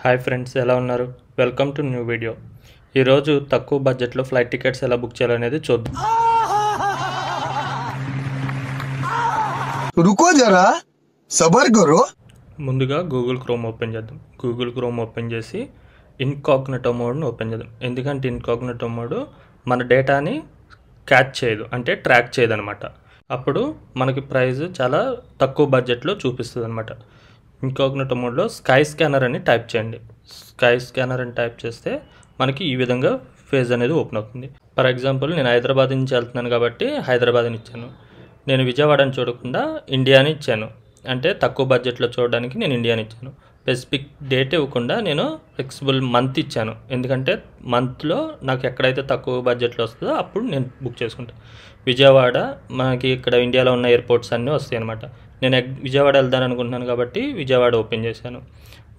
Hi friends, ఎలా ఉన్నారు? Welcome to new video. ఈరోజు తక్కువ బడ్జెట్లో ఫ్లైట్ టికెట్స్ ఎలా బుక్ చేయాలనేది చూద్దాం. रुको जरा सबर करो. ముందుగా గూగుల్ క్రోమ్ ఓపెన్ చేద్దాం. గూగుల్ క్రోమ్ ఓపెన్ చేసి ఇన్కాగ్నిటో మోడ్ని ఓపెన్ చేద్దాం. ఎందుకంటే ఇన్కాగ్నిటో మోడ్ మన డేటాని క్యాచ్ చేయదు, అంటే ట్రాక్ చేయదు అనమాట. అప్పుడు మనకి ప్రైస్ చాలా తక్కువ బడ్జెట్లో చూపిస్తుంది అనమాట. ఇన్కాగ్నిటో మోడ్లో స్కై స్కానర్ అని టైప్ చేయండి. స్కై స్కానర్ అని టైప్ చేస్తే మనకి ఈ విధంగా పేజ్ అనేది ఓపెన్ అవుతుంది. ఫర్ ఎగ్జాంపుల్ నేను హైదరాబాద్ నుంచి వెళ్తున్నాను కాబట్టి హైదరాబాద్ని ఇచ్చాను. నేను విజయవాడని చూడకుండా ఇండియాని ఇచ్చాను, అంటే తక్కువ బడ్జెట్లో చూడడానికి నేను ఇండియాని ఇచ్చాను. స్పెసిఫిక్ డేట్ ఇవ్వకుండా నేను ఫ్లెక్సిబుల్ మంత్ ఇచ్చాను, ఎందుకంటే మంత్లో నాకు ఎక్కడైతే తక్కువ బడ్జెట్లో వస్తుందో అప్పుడు నేను బుక్ చేసుకుంటాను. విజయవాడ మనకి ఇక్కడ ఇండియాలో ఉన్న ఎయిర్పోర్ట్స్ అన్నీ వస్తాయి అన్నమాట. నేను విజయవాడ వెళ్దాను అనుకుంటున్నాను కాబట్టి విజయవాడ ఓపెన్ చేశాను.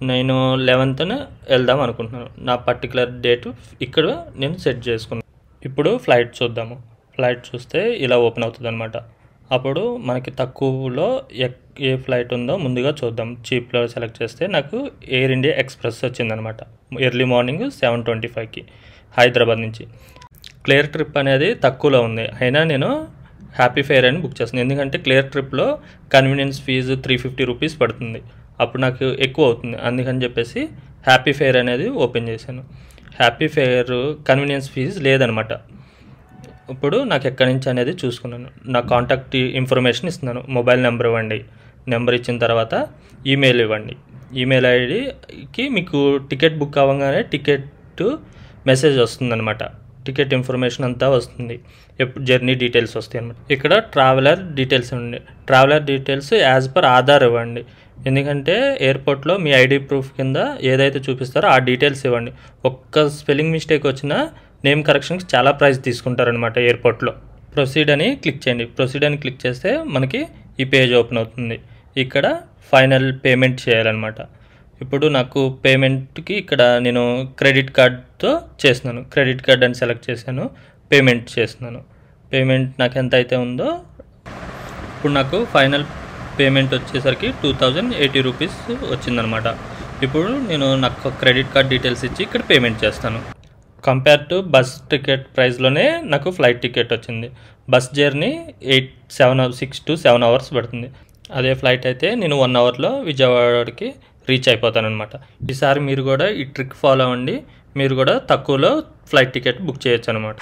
నేను 11th వెళ్దాం అనుకుంటున్నాను. నా పర్టికులర్ డేట్ ఇక్కడ నేను సెట్ చేసుకున్నాను. ఇప్పుడు ఫ్లైట్ చూద్దాము. ఫ్లైట్ చూస్తే ఇలా ఓపెన్ అవుతుంది అనమాట. అప్పుడు మనకి తక్కువలో ఏ ఫ్లైట్ ఉందో ముందుగా చూద్దాం. చీప్లో సెలెక్ట్ చేస్తే నాకు ఎయిర్ ఇండియా ఎక్స్ప్రెస్ వచ్చిందనమాట. ఎర్లీ మార్నింగ్ 7:25కి హైదరాబాద్ నుంచి. క్లియర్ ట్రిప్ అనేది తక్కువలో ఉంది, అయినా నేను హ్యాపీ ఫెయిర్ అని బుక్ చేస్తున్నాను. ఎందుకంటే క్లియర్ ట్రిప్లో కన్వీనియన్స్ ఫీజు 350 రూపీస్ పడుతుంది, అప్పుడు నాకు ఎక్కువ అవుతుంది. అందుకని చెప్పేసి హ్యాపీ ఫెయిర్ అనేది ఓపెన్ చేశాను. హ్యాపీ ఫెయిర్ కన్వీనియన్స్ ఫీజు లేదనమాట. ఇప్పుడు నాకు ఎక్కడి నుంచి అనేది చూసుకున్నాను. నా కాంటాక్ట్ ఇన్ఫర్మేషన్ ఇస్తున్నాను. మొబైల్ నెంబర్ ఇవ్వండి. నెంబర్ ఇచ్చిన తర్వాత ఈమెయిల్ ఇవ్వండి. ఈమెయిల్ ఐడికి మీకు టికెట్ బుక్ అవ్వగానే టికెట్ మెసేజ్ వస్తుందన్నమాట. టికెట్ ఇన్ఫర్మేషన్ అంతా వస్తుంది. ఎప్పుడు జర్నీ డీటెయిల్స్ వస్తాయి అన్నమాట. ఇక్కడ ట్రావెలర్ డీటెయిల్స్ ఇవ్వండి. Traveller details as per Aadhaar ఇవ్వండి, ఎందుకంటే ఎయిర్పోర్ట్లో మీ ఐడి ప్రూఫ్ కింద ఏదైతే చూపిస్తారో ఆ డీటెయిల్స్ ఇవ్వండి. ఒక్క స్పెల్లింగ్ మిస్టేక్ వచ్చినా నేమ్ కరెక్షన్కి చాలా ప్రైస్ తీసుకుంటారనమాట ఎయిర్పోర్ట్లో. ప్రొసీడ్ అని క్లిక్ చేయండి. ప్రొసీడ్ అని క్లిక్ చేస్తే మనకి ఈ పేజ్ ఓపెన్ అవుతుంది. ఇక్కడ ఫైనల్ పేమెంట్ చేయాలన్నమాట. ఇప్పుడు నాకు పేమెంట్కి ఇక్కడ నేను క్రెడిట్ కార్డ్తో చేస్తున్నాను. క్రెడిట్ కార్డ్ అని సెలెక్ట్ చేశాను, పేమెంట్ చేస్తున్నాను. పేమెంట్ నాకు ఎంత అయితే ఉందో ఇప్పుడు నాకు ఫైనల్ పేమెంట్ వచ్చేసరికి 2080 రూపీస్ వచ్చిందనమాట. ఇప్పుడు నేను నాకు క్రెడిట్ కార్డ్ డీటెయిల్స్ ఇచ్చి ఇక్కడ పేమెంట్ చేస్తాను. కంపేర్ టు బస్ టికెట్ ప్రైస్లోనే నాకు ఫ్లైట్ టికెట్ వచ్చింది. బస్ జర్నీ 6 to 7 hours పడుతుంది. అదే ఫ్లైట్ అయితే నేను 1 hourలో విజయవాడకి రీచ్ అయిపోతాను అనమాట. ఈసారి మీరు కూడా ఈ ట్రిక్ ఫాలో అవ్వండి. మీరు కూడా తక్కువలో ఫ్లైట్ టికెట్ బుక్ చేయొచ్చు అనమాట.